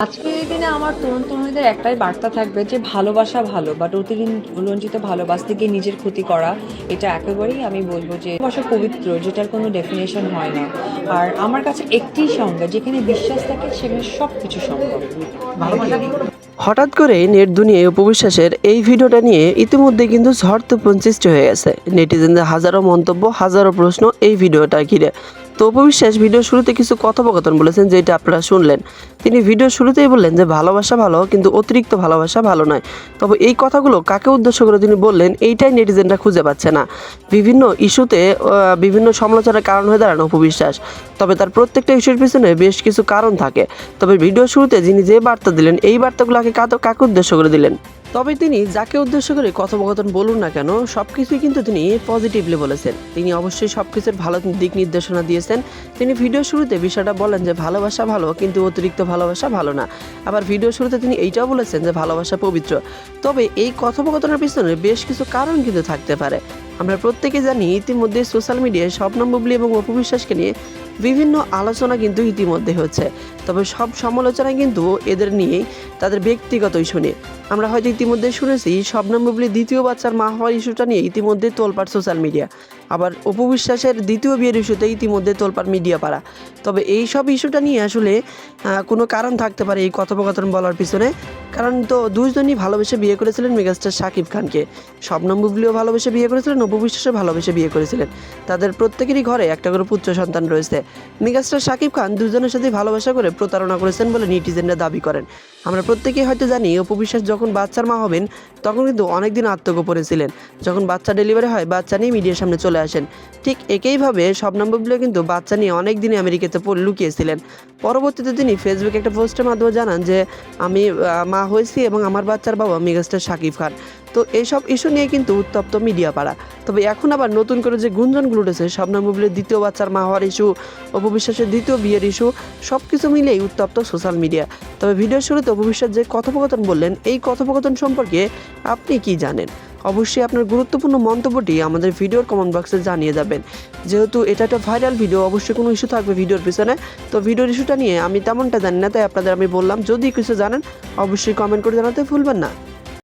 আজকের দিনে আমার তরুণ-তরুণীদের একটাই বার্তা থাকবে যে ভালোবাসা ভালো, বাট অতিরঞ্জিত ভালোবাসতে গিয়ে নিজের ক্ষতি করা এটা একেবারেই আমি বলব যে ভালোবাসা পবিত্র, যেটার কোনো ডেফিনেশন হয় না। আর আমার কাছে একটিই সংজ্ঞা, যেখানে বিশ্বাস থাকে সেখানে সবকিছু সম্ভব। হঠাৎ করে নেট দুনিয়ায় অপবিশ্বাসের এই ভিডিওটা নিয়ে ইতিমধ্যে কিন্তু ঝড় তুফান সৃষ্টি হয়ে গেছে। নেটিজেনদের হাজারো মন্তব্য, হাজারো প্রশ্ন এই ভিডিওটা ঘিরে। তো অপবিশ্বাস ভিডিও শুরুতে কিছু কথোপকথন বলেছেন, যেটা আপনারা শুনলেন। তিনি ভিডিও শুরুতেই বললেন যে ভালোবাসা ভালো, কিন্তু অতিরিক্ত ভালোবাসা ভালো নয়। তবে এই কথাগুলো কাকে উদ্দেশ্য করে তিনি বললেন, এইটাই নেটিজেনরা খুঁজে পাচ্ছে না। বিভিন্ন ইস্যুতে বিভিন্ন সমালোচনার কারণ হয়ে দাঁড়ান অপবিশ্বাস। তবে তার প্রত্যেকটা ইস্যুর পিছনে বেশ কিছু কারণ থাকে। তবে ভিডিও শুরুতে যিনি যে বার্তা দিলেন, এই বার্তাগুলোকে কাকে উদ্দেশ্য করে দিলেন? তবে তিনি যাকে উদ্দেশ্য করে কথোপকথন বলুন না কেন, সবকিছুই কিন্তু তিনি পজিটিভলি বলেছেন। তিনি অবশ্যই সবকিছুর ভালো দিক নির্দেশনা দিয়েছেন। তিনি ভিডিও শুরুতে বিষয়টা বলেন যে ভালোবাসা ভালো, কিন্তু অতিরিক্ত ভালোবাসা ভালো না। আবার ভিডিও শুরুতে তিনি এইটাও বলেছেন যে ভালোবাসা পবিত্র। তবে এই কথোপকথনের পিছনে বেশ কিছু কারণ কিন্তু থাকতে পারে। আমরা প্রত্যেকে জানি, ইতিমধ্যে সোশ্যাল মিডিয়ায় শবনম বুবলী এবং অপু বিশ্বাসকে নিয়ে বিভিন্ন আলোচনা কিন্তু ইতিমধ্যে হচ্ছে। তবে সব সমালোচনা কিন্তু এদের নিয়েই, তাদের ব্যক্তিগত ইস্যু নিয়ে। আমরা হয়তো ইতিমধ্যে শুনেছি শবনম বুবলীর দ্বিতীয় বাচ্চার মা হওয়ার ইস্যুটা নিয়ে ইতিমধ্যে তোলপাড় সোশ্যাল মিডিয়া। আবার অপু বিশ্বাসের দ্বিতীয় বিয়ের ইস্যুতে ইতিমধ্যে তোলপাড় মিডিয়া পাড়া। তবে এই সব ইস্যুটা নিয়ে আসলে কোনো কারণ থাকতে পারে এই কথোপকথন বলার পিছনে। কারণ তো দুজনই ভালোবেসে বিয়ে করেছিলেন মেগাস্টার শাকিব খানকে। শবনম বুবলীও ভালোবেসে বিয়ে করেছিলেন, অপু বিশ্বাসও ভালোবেসে বিয়ে করেছিলেন। তাদের প্রত্যেকেরই ঘরে একটা করে পুত্র সন্তান রয়েছে। মেগাস্টার শাকিব খান দুজনের সাথে ভালোবাসা করে প্রতারণা করেছেন বলে নেটিজেনরা দাবি করেন। আমরা প্রত্যেকেই হয়তো জানি, অপু বিশ্বাস যখন বাচ্চার মা হবেন তখন কিন্তু অনেকদিন আত্মগোপনে ছিলেন। যখন বাচ্চা ডেলিভারি হয়, বাচ্চা নিয়ে মিডিয়ার সামনে চলে আসেন। ঠিক একইভাবে শবনম বুবলীও কিন্তু বাচ্চা নিয়ে অনেক দিনে আমেরিকাতে লুকিয়েছিলেন। পরবর্তীতে তিনি ফেসবুকে একটা পোস্টের মাধ্যমে জানান যে আমি মা হয়েছি এবং আমার বাচ্চার বাবা মেগাস্টার শাকিব খান। তো এইসব ইস্যু নিয়ে কিন্তু উত্তপ্ত মিডিয়া পাড়া। তবে এখন আবার নতুন করে যে গুঞ্জনগুলো উঠেছে, শবনম বুবলীর দ্বিতীয় বাচ্চার মা হওয়ার ইস্যু, অপু বিশ্বাসের দ্বিতীয় বিয়ের ইস্যু, সব কিছু মিলেই উত্তপ্ত সোশ্যাল মিডিয়া। তবে ভিডিওর শুরুতে অপু বিশ্বাস যে কথোপকথন বললেন, এই কথোপকথন সম্পর্কে আপনি কি জানেন? অবশ্যই আপনার গুরুত্বপূর্ণ মন্তব্যটি আমাদের ভিডিওর কমেন্ট বক্সে জানিয়ে যাবেন। যেহেতু এটা একটা ভাইরাল ভিডিও, অবশ্যই কোনো ইস্যু থাকবে ভিডিওর পিছনে। তো ভিডিওর ইস্যুটা নিয়ে আমি তেমনটা জানি না, তাই আপনাদের আমি বললাম, যদি কিছু জানেন অবশ্যই কমেন্ট করে জানাতে ভুলবেন না।